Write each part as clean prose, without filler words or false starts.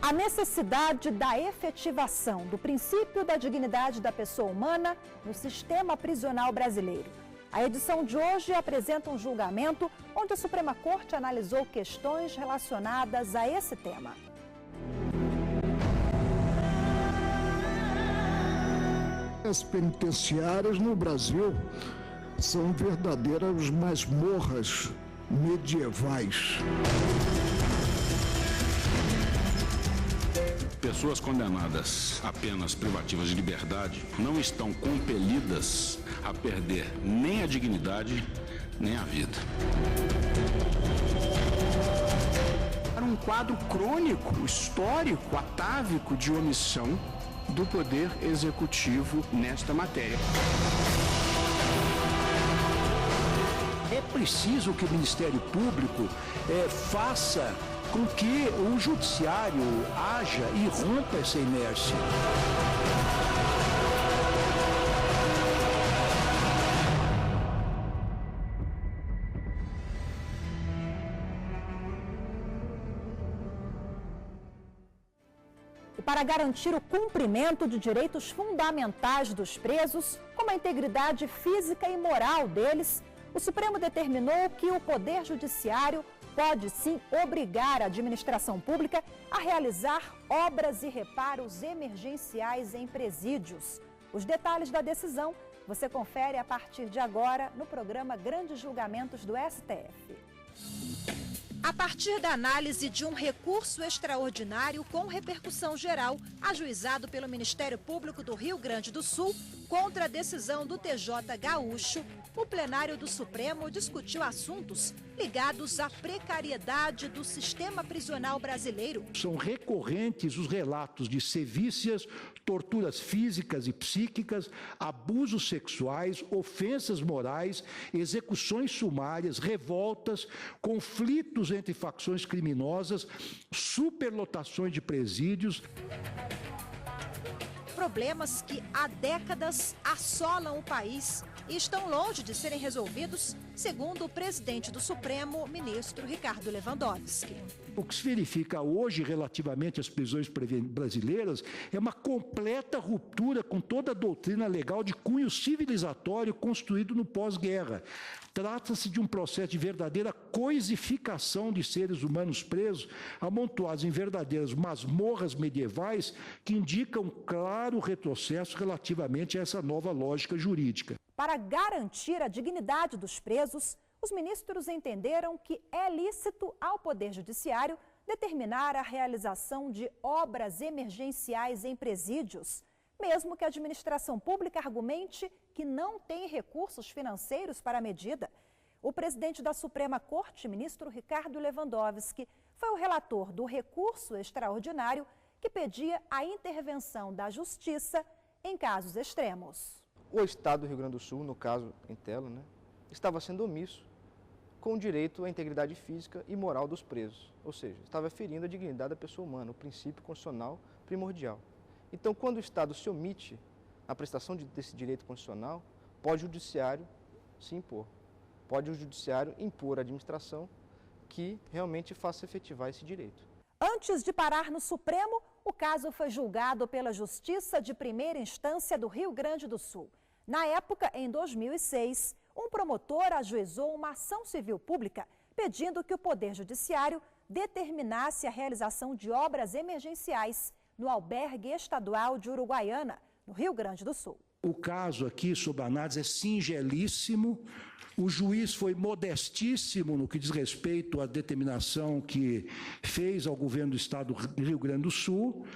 A necessidade da efetivação do princípio da dignidade da pessoa humana no sistema prisional brasileiro. A edição de hoje apresenta um julgamento onde a Suprema Corte analisou questões relacionadas a esse tema. As penitenciárias no Brasil são verdadeiras masmorras medievais. Pessoas condenadas a penas privativas de liberdade não estão compelidas a perder nem a dignidade, nem a vida. Para um quadro crônico, histórico, atávico de omissão do Poder Executivo nesta matéria. É preciso que o Ministério Público faça com que o Judiciário haja e rompa essa inércia. E para garantir o cumprimento de direitos fundamentais dos presos, como a integridade física e moral deles, o Supremo determinou que o Poder Judiciário pode sim obrigar a administração pública a realizar obras e reparos emergenciais em presídios. Os detalhes da decisão você confere a partir de agora no programa Grandes Julgamentos do STF. A partir da análise de um recurso extraordinário com repercussão geral, ajuizado pelo Ministério Público do Rio Grande do Sul, contra a decisão do TJ Gaúcho, o plenário do Supremo discutiu assuntos ligados à precariedade do sistema prisional brasileiro. São recorrentes os relatos de sevícias, torturas físicas e psíquicas, abusos sexuais, ofensas morais, execuções sumárias, revoltas, conflitos entre facções criminosas, superlotações de presídios. Problemas que há décadas assolam o país e estão longe de serem resolvidos, segundo o presidente do Supremo, ministro Ricardo Lewandowski. O que se verifica hoje relativamente às prisões brasileiras é uma completa ruptura com toda a doutrina legal de cunho civilizatório construído no pós-guerra. Trata-se de um processo de verdadeira coisificação de seres humanos presos, amontoados em verdadeiras masmorras medievais que indicam claro retrocesso relativamente a essa nova lógica jurídica. Para garantir a dignidade dos presos, os ministros entenderam que é lícito ao Poder Judiciário determinar a realização de obras emergenciais em presídios, mesmo que a administração pública argumente que não tem recursos financeiros para a medida. O presidente da Suprema Corte, ministro Ricardo Lewandowski, foi o relator do recurso extraordinário que pedia a intervenção da Justiça em casos extremos. O Estado do Rio Grande do Sul, no caso em tela, estava sendo omisso com o direito à integridade física e moral dos presos, ou seja, estava ferindo a dignidade da pessoa humana, o princípio constitucional primordial. Então, quando o Estado se omite na prestação desse direito constitucional, pode o Judiciário se impor. Pode o Judiciário impor à administração que realmente faça efetivar esse direito. Antes de parar no Supremo, o caso foi julgado pela Justiça de Primeira Instância do Rio Grande do Sul. Na época, em 2006, um promotor ajuizou uma ação civil pública pedindo que o Poder Judiciário determinasse a realização de obras emergenciais no albergue estadual de Uruguaiana, no Rio Grande do Sul. O caso aqui, sob análise, é singelíssimo. O juiz foi modestíssimo no que diz respeito à determinação que fez ao governo do estado do Rio Grande do Sul,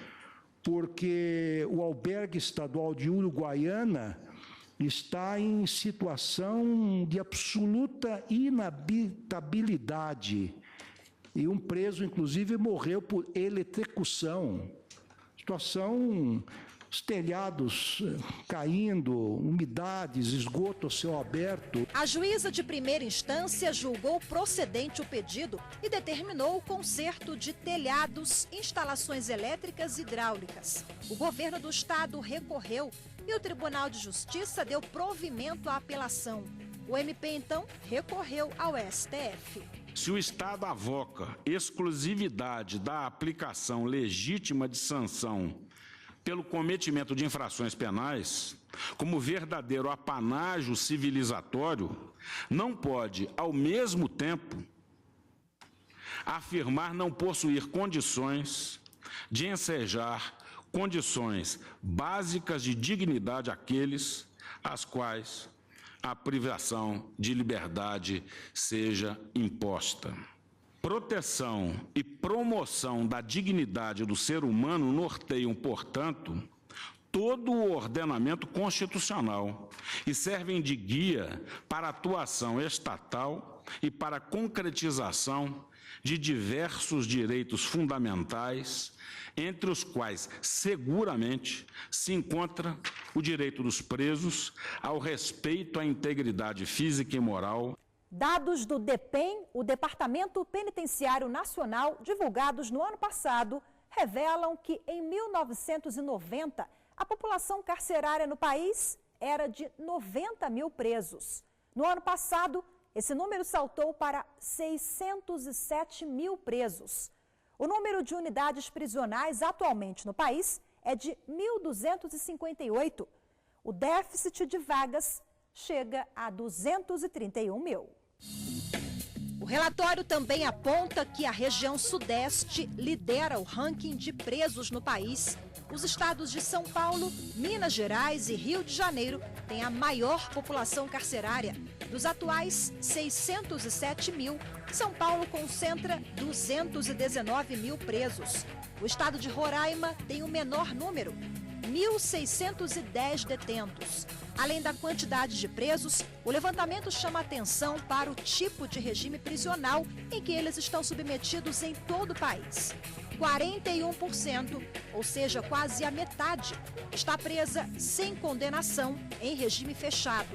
porque o albergue estadual de Uruguaiana está em situação de absoluta inabitabilidade. E um preso, inclusive, morreu por eletrocução. Situação... Os telhados caindo, umidades, esgoto a céu aberto. A juíza de primeira instância julgou procedente o pedido e determinou o conserto de telhados, instalações elétricas e hidráulicas. O governo do estado recorreu e o Tribunal de Justiça deu provimento à apelação. O MP, então, recorreu ao STF. Se o Estado avoca exclusividade da aplicação legítima de sanção pelo cometimento de infrações penais, como verdadeiro apanágio civilizatório, não pode, ao mesmo tempo, afirmar não possuir condições de ensejar condições básicas de dignidade àqueles às quais a privação de liberdade seja imposta. Proteção e promoção da dignidade do ser humano norteiam, portanto, todo o ordenamento constitucional e servem de guia para a atuação estatal e para a concretização de diversos direitos fundamentais, entre os quais, seguramente, se encontra o direito dos presos ao respeito à integridade física e moral. Dados do DEPEN, o Departamento Penitenciário Nacional, divulgados no ano passado, revelam que em 1990, a população carcerária no país era de 90 mil presos. No ano passado, esse número saltou para 607 mil presos. O número de unidades prisionais atualmente no país é de 1.258. O déficit de vagas chega a 231 mil. O relatório também aponta que a região Sudeste lidera o ranking de presos no país. Os estados de São Paulo, Minas Gerais e Rio de Janeiro têm a maior população carcerária. Dos atuais 607 mil, São Paulo concentra 219 mil presos. O estado de Roraima tem o menor número, 1.610 detentos. Além da quantidade de presos, o levantamento chama atenção para o tipo de regime prisional em que eles estão submetidos em todo o país. 41%, ou seja, quase a metade, está presa sem condenação em regime fechado.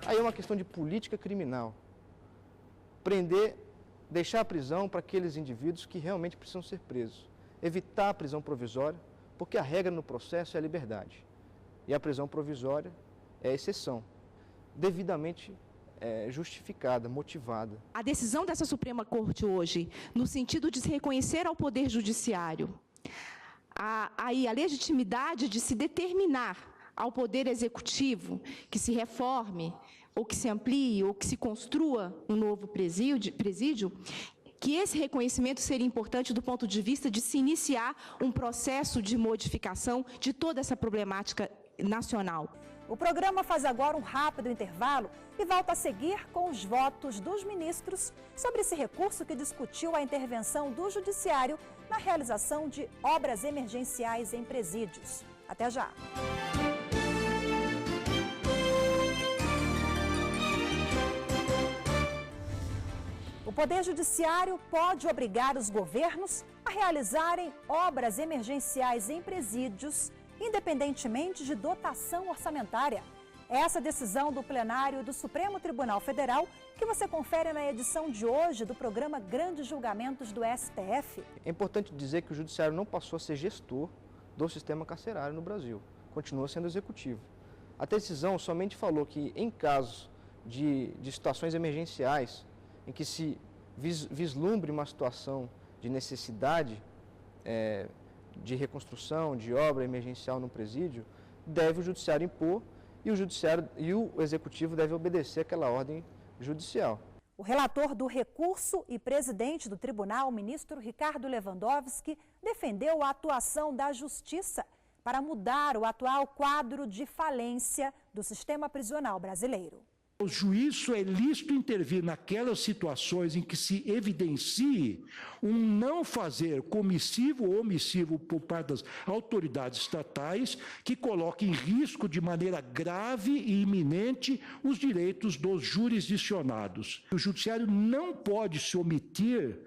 Aí é uma questão de política criminal. Prender, deixar a prisão para aqueles indivíduos que realmente precisam ser presos. Evitar a prisão provisória, porque a regra no processo é a liberdade. E a prisão provisória é a exceção, devidamente justificada, motivada. A decisão dessa Suprema Corte hoje, no sentido de se reconhecer ao Poder Judiciário a legitimidade de se determinar ao Poder Executivo que se reforme, ou que se amplie, ou que se construa um novo presídio, que esse reconhecimento seria importante do ponto de vista de se iniciar um processo de modificação de toda essa problemática nacional. O programa faz agora um rápido intervalo e volta a seguir com os votos dos ministros sobre esse recurso que discutiu a intervenção do Judiciário na realização de obras emergenciais em presídios. Até já! O Poder Judiciário pode obrigar os governos a realizarem obras emergenciais em presídios, independentemente de dotação orçamentária. É essa decisão do plenário do Supremo Tribunal Federal que você confere na edição de hoje do programa Grandes Julgamentos do STF. É importante dizer que o Judiciário não passou a ser gestor do sistema carcerário no Brasil, continua sendo executivo. A decisão somente falou que em casos de situações emergenciais, em que se vislumbre uma situação de necessidade de reconstrução, de obra emergencial no presídio, deve o Judiciário impor e o Executivo deve obedecer àquela ordem judicial. O relator do recurso e presidente do tribunal, o ministro Ricardo Lewandowski, defendeu a atuação da Justiça para mudar o atual quadro de falência do sistema prisional brasileiro. O juiz só é lícito intervir naquelas situações em que se evidencie um não fazer comissivo ou omissivo por parte das autoridades estatais que coloque em risco de maneira grave e iminente os direitos dos jurisdicionados. O judiciário não pode se omitir,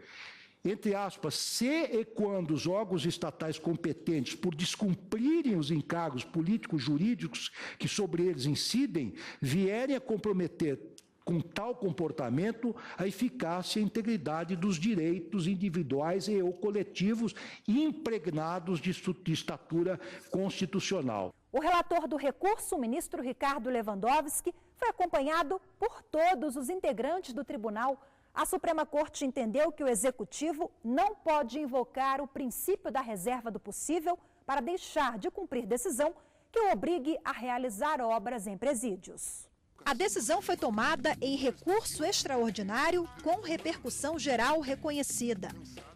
entre aspas, se e quando os órgãos estatais competentes, por descumprirem os encargos políticos jurídicos que sobre eles incidem, vierem a comprometer com tal comportamento a eficácia e integridade dos direitos individuais e ou coletivos impregnados de estatura constitucional. O relator do recurso, o ministro Ricardo Lewandowski, foi acompanhado por todos os integrantes do tribunal. A Suprema Corte entendeu que o Executivo não pode invocar o princípio da reserva do possível para deixar de cumprir decisão que o obrigue a realizar obras em presídios. A decisão foi tomada em recurso extraordinário com repercussão geral reconhecida.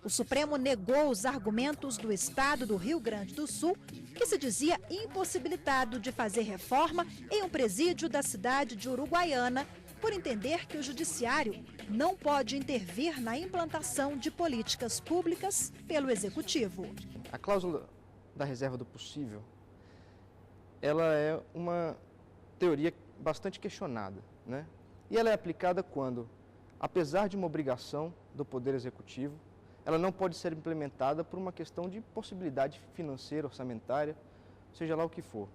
O Supremo negou os argumentos do Estado do Rio Grande do Sul, que se dizia impossibilitado de fazer reforma em um presídio da cidade de Uruguaiana, por entender que o Judiciário não pode intervir na implantação de políticas públicas pelo Executivo. A cláusula da reserva do possível, ela é uma teoria bastante questionada, né? E ela é aplicada quando, apesar de uma obrigação do Poder Executivo, ela não pode ser implementada por uma questão de possibilidade financeira, orçamentária, seja lá o que for.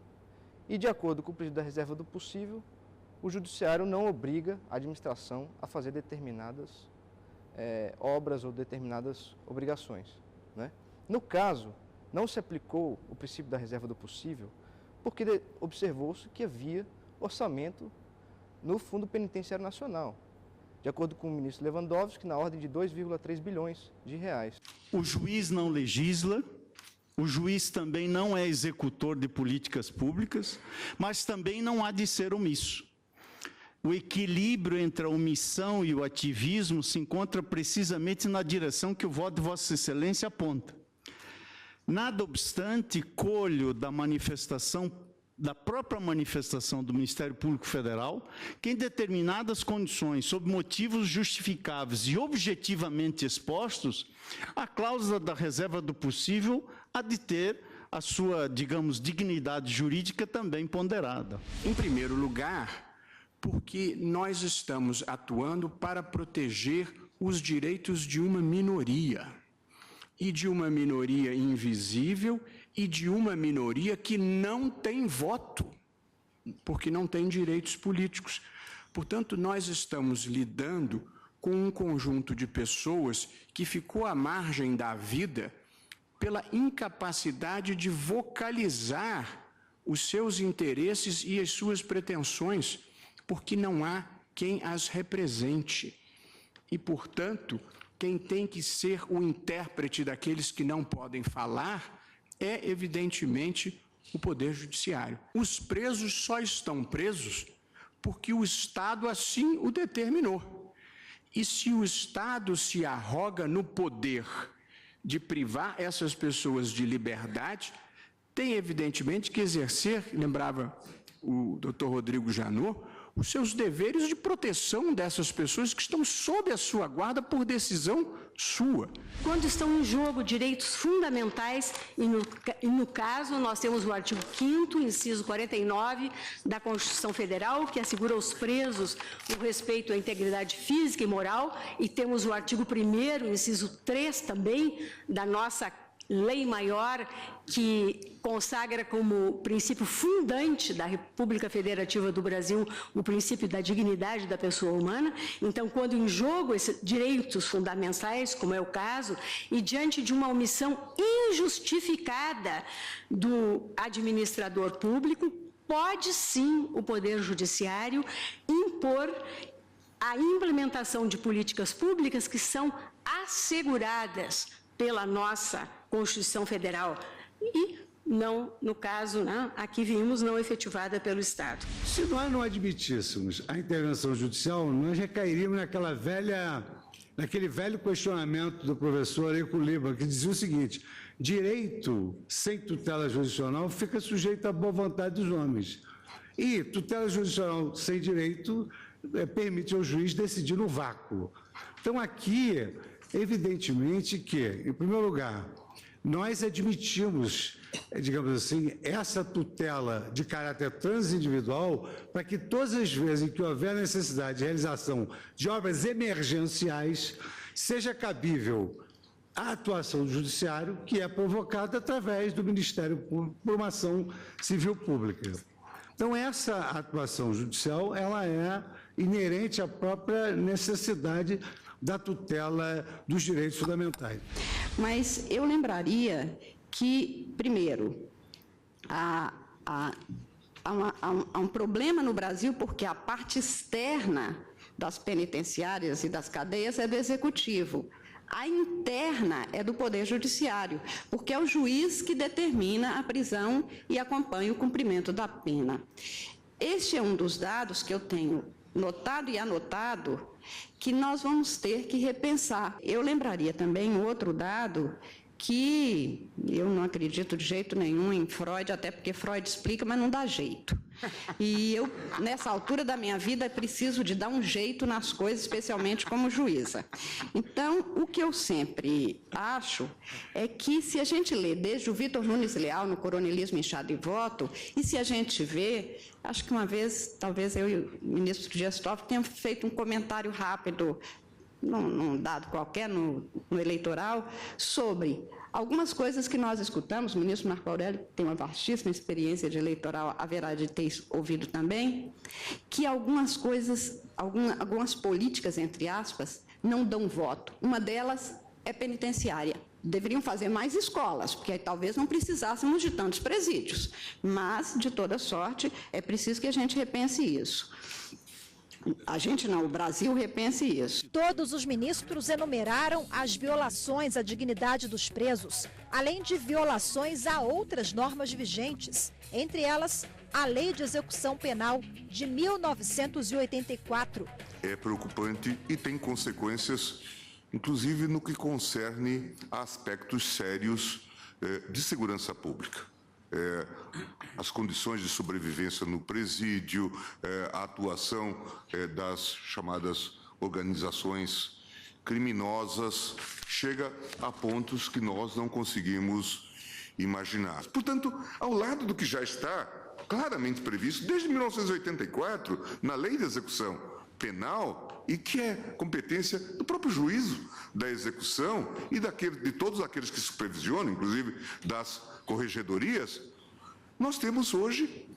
E de acordo com o princípio da reserva do possível, o Judiciário não obriga a administração a fazer determinadas obras ou determinadas obrigações, né? No caso, não se aplicou o princípio da reserva do possível porque observou-se que havia orçamento no Fundo Penitenciário Nacional, de acordo com o ministro Lewandowski, na ordem de 2,3 bilhões de reais. O juiz não legisla, o juiz também não é executor de políticas públicas, mas também não há de ser omisso. O equilíbrio entre a omissão e o ativismo se encontra precisamente na direção que o voto de Vossa Excelência aponta. Nada obstante, colho da própria manifestação do Ministério Público Federal, que em determinadas condições, sob motivos justificáveis e objetivamente expostos, a cláusula da reserva do possível há de ter a sua, digamos, dignidade jurídica também ponderada. Em primeiro lugar, porque nós estamos atuando para proteger os direitos de uma minoria, e de uma minoria invisível, e de uma minoria que não tem voto, porque não tem direitos políticos. Portanto, nós estamos lidando com um conjunto de pessoas que ficou à margem da vida pela incapacidade de vocalizar os seus interesses e as suas pretensões, porque não há quem as represente. E, portanto, quem tem que ser o intérprete daqueles que não podem falar é, evidentemente, o Poder Judiciário. Os presos só estão presos porque o Estado assim o determinou. E se o Estado se arroga no poder de privar essas pessoas de liberdade, tem, evidentemente, que exercer, lembrava o doutor Rodrigo Janot, os seus deveres de proteção dessas pessoas que estão sob a sua guarda por decisão sua. Quando estão em jogo direitos fundamentais, e no caso nós temos o artigo 5º, inciso 49 da Constituição Federal, que assegura aos presos o respeito à integridade física e moral, e temos o artigo 1º, inciso 3 também, da nossa Lei Maior, que consagra como princípio fundante da República Federativa do Brasil o princípio da dignidade da pessoa humana. Então, quando em jogo esses direitos fundamentais, como é o caso, e diante de uma omissão injustificada do administrador público, pode sim o Poder Judiciário impor a implementação de políticas públicas que são asseguradas pela nossa Constituição Federal e não, no caso, né, aqui vimos, não efetivada pelo Estado. Se nós não admitíssemos a intervenção judicial, nós recairíamos naquele velho questionamento do professor Eco Lima, que dizia o seguinte: direito sem tutela jurisdicional fica sujeito à boa vontade dos homens. E tutela jurisdicional sem direito permite ao juiz decidir no vácuo. Então, aqui, evidentemente que, em primeiro lugar, nós admitimos, digamos assim, essa tutela de caráter transindividual para que todas as vezes em que houver necessidade de realização de obras emergenciais, seja cabível a atuação do Judiciário, que é provocada através do Ministério Público por uma ação civil pública. Então, essa atuação judicial, ela é inerente à própria necessidade da tutela dos direitos fundamentais. Mas eu lembraria que, primeiro, há um problema no Brasil porque a parte externa das penitenciárias e das cadeias é do Executivo. A interna é do Poder Judiciário, porque é o juiz que determina a prisão e acompanha o cumprimento da pena. Este é um dos dados que eu tenho notado e anotado que nós vamos ter que repensar. Eu lembraria também um outro dado que eu não acredito de jeito nenhum em Freud, até porque Freud explica, mas não dá jeito. E eu, nessa altura da minha vida, preciso de dar um jeito nas coisas, especialmente como juíza. Então, o que eu sempre acho é que, se a gente lê desde o Vitor Nunes Leal, no Coronelismo, Inchado e Voto, e se a gente vê, acho que uma vez, talvez eu e o ministro Dias Toffoli tenham feito um comentário rápido, num dado qualquer, no eleitoral, sobre algumas coisas que nós escutamos. O ministro Marco Aurélio tem uma vastíssima experiência de eleitoral, haverá de ter ouvido também, que algumas coisas, algumas políticas, entre aspas, não dão voto. Uma delas é penitenciária. Deveriam fazer mais escolas, porque aí talvez não precisássemos de tantos presídios. Mas, de toda sorte, é preciso que a gente repense isso. A gente não, o Brasil repense isso. Todos os ministros enumeraram as violações à dignidade dos presos, além de violações a outras normas vigentes, entre elas a Lei de Execução Penal de 1984. É preocupante e tem consequências, inclusive no que concerne a aspectos sérios de segurança pública. As condições de sobrevivência no presídio, a atuação das chamadas organizações criminosas, chega a pontos que nós não conseguimos imaginar. Portanto, ao lado do que já está claramente previsto desde 1984 na Lei de Execução Penal, e que é competência do próprio juízo da execução e de todos aqueles que supervisionam, inclusive das corregedorias, nós temos hoje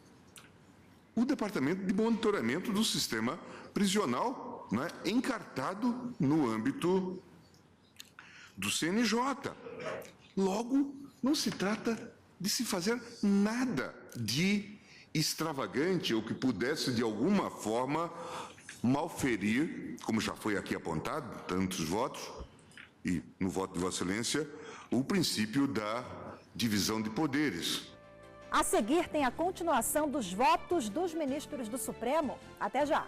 o Departamento de Monitoramento do Sistema Prisional, né, encartado no âmbito do CNJ. Logo, não se trata de se fazer nada de extravagante ou que pudesse, de alguma forma, malferir, como já foi aqui apontado, tantos votos, e no voto de Vossa Excelência, o princípio da divisão de poderes. A seguir tem a continuação dos votos dos ministros do Supremo. Até já!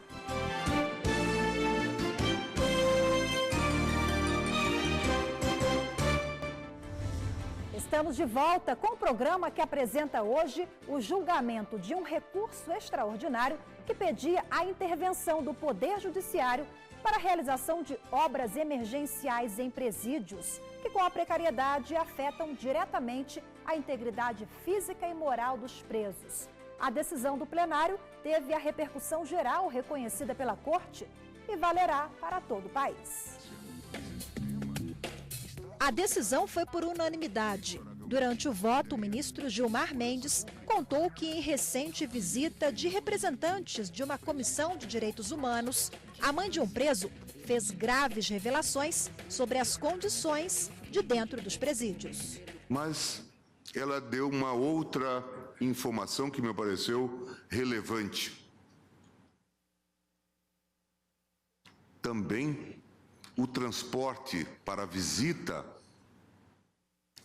Estamos de volta com o programa que apresenta hoje o julgamento de um recurso extraordinário que pedia a intervenção do Poder Judiciário para a realização de obras emergenciais em presídios, que com a precariedade afetam diretamente a integridade física e moral dos presos. A decisão do plenário teve a repercussão geral reconhecida pela Corte e valerá para todo o país. A decisão foi por unanimidade. Durante o voto, o ministro Gilmar Mendes contou que em recente visita de representantes de uma comissão de direitos humanos, a mãe de um preso fez graves revelações sobre as condições de dentro dos presídios. Mas ela deu uma outra informação que me pareceu relevante. Também o transporte para a visita,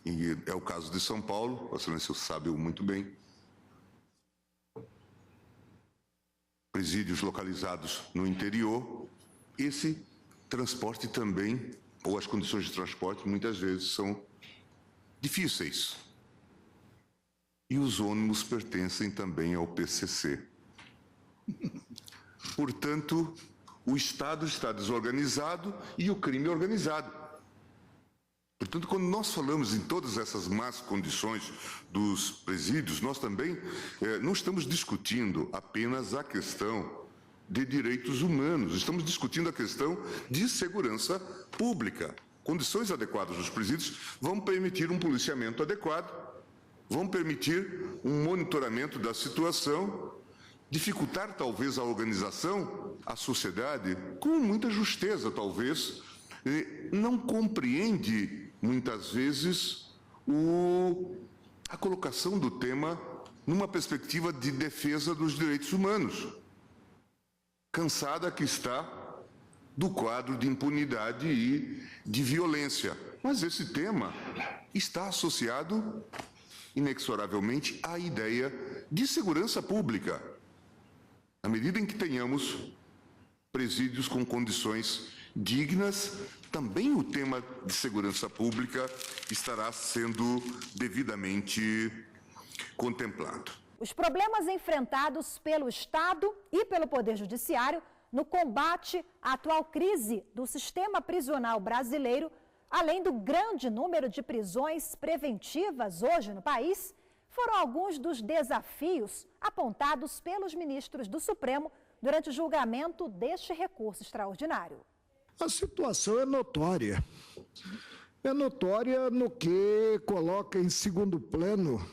e é o caso de São Paulo, Vossa Excelência sabe muito bem, presídios localizados no interior, esse transporte também, ou as condições de transporte, muitas vezes são difíceis. E os ônibus pertencem também ao PCC. Portanto, o Estado está desorganizado e o crime organizado. Portanto, quando nós falamos em todas essas más condições dos presídios, nós também não estamos discutindo apenas a questão de direitos humanos, estamos discutindo a questão de segurança pública. Condições adequadas nos presídios vão permitir um policiamento adequado, vão permitir um monitoramento da situação, dificultar talvez a organização, a sociedade, com muita justeza talvez, não compreende muitas vezes a colocação do tema numa perspectiva de defesa dos direitos humanos. Cansada que está do quadro de impunidade e de violência. Mas esse tema está associado, inexoravelmente, à ideia de segurança pública. À medida em que tenhamos presídios com condições dignas, também o tema de segurança pública estará sendo devidamente contemplado. Os problemas enfrentados pelo Estado e pelo Poder Judiciário no combate à atual crise do sistema prisional brasileiro, além do grande número de prisões preventivas hoje no país, foram alguns dos desafios apontados pelos ministros do Supremo durante o julgamento deste recurso extraordinário. A situação é notória. É notória no que coloca em segundo plano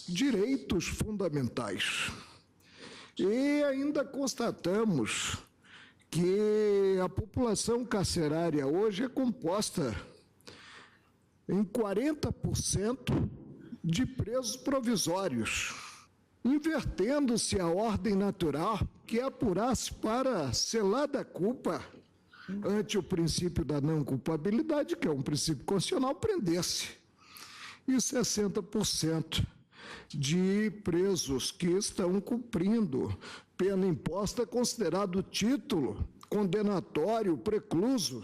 direitos fundamentais. E ainda constatamos que a população carcerária hoje é composta em 40% de presos provisórios, invertendo-se a ordem natural que apurasse para selada a culpa ante o princípio da não culpabilidade, que é um princípio constitucional, prender-se. E 60% de presos que estão cumprindo pena imposta considerado título condenatório precluso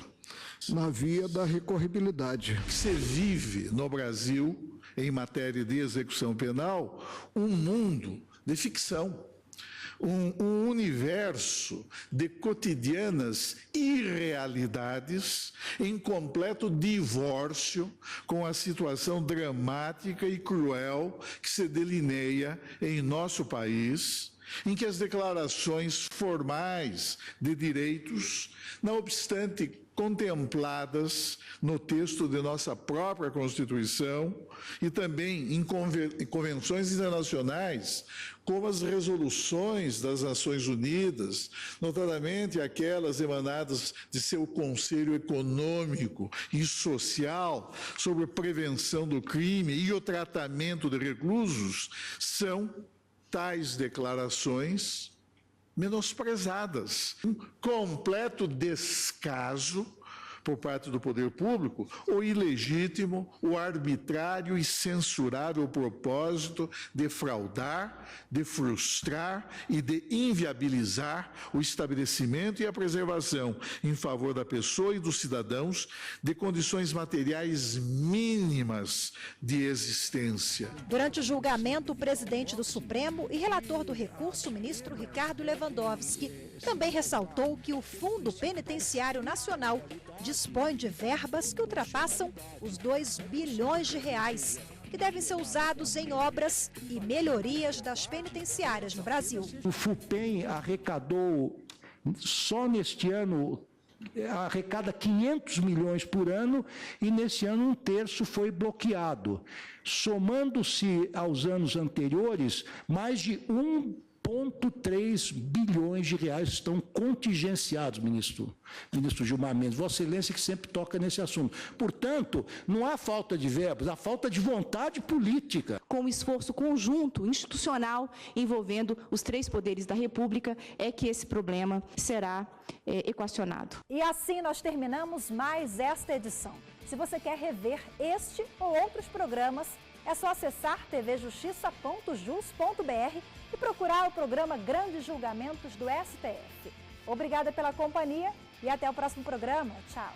na via da recorribilidade. Você vive no Brasil, em matéria de execução penal, um mundo de ficção. Um universo de cotidianas irrealidades em completo divórcio com a situação dramática e cruel que se delineia em nosso país, em que as declarações formais de direitos, não obstante contempladas no texto de nossa própria Constituição e também em convenções internacionais, como as resoluções das Nações Unidas, notadamente aquelas emanadas de seu Conselho Econômico e Social sobre a prevenção do crime e o tratamento de reclusos, são tais declarações menosprezadas. Um completo descaso por parte do poder público, o ilegítimo, o arbitrário e censurável propósito de fraudar, de frustrar e de inviabilizar o estabelecimento e a preservação em favor da pessoa e dos cidadãos de condições materiais mínimas de existência. Durante o julgamento, o presidente do Supremo e relator do recurso, o ministro Ricardo Lewandowski, também ressaltou que o Fundo Penitenciário Nacional dispõe de verbas que ultrapassam os 2 bilhões de reais, que devem ser usados em obras e melhorias das penitenciárias no Brasil. O FUPEM arrecadou, só neste ano, arrecada 500 milhões por ano e nesse ano 1/3 foi bloqueado. Somando-se aos anos anteriores, mais de 1,3 bilhões de reais estão contingenciados, ministro Gilmar Mendes, Vossa Excelência que sempre toca nesse assunto. Portanto, não há falta de verbas, há falta de vontade política. Com um esforço conjunto, institucional, envolvendo os 3 poderes da República, é que esse problema será equacionado. E assim nós terminamos mais esta edição. Se você quer rever este ou outros programas, é só acessar tvjustiça.jus.br e procurar o programa Grandes Julgamentos do STF. Obrigada pela companhia e até o próximo programa. Tchau.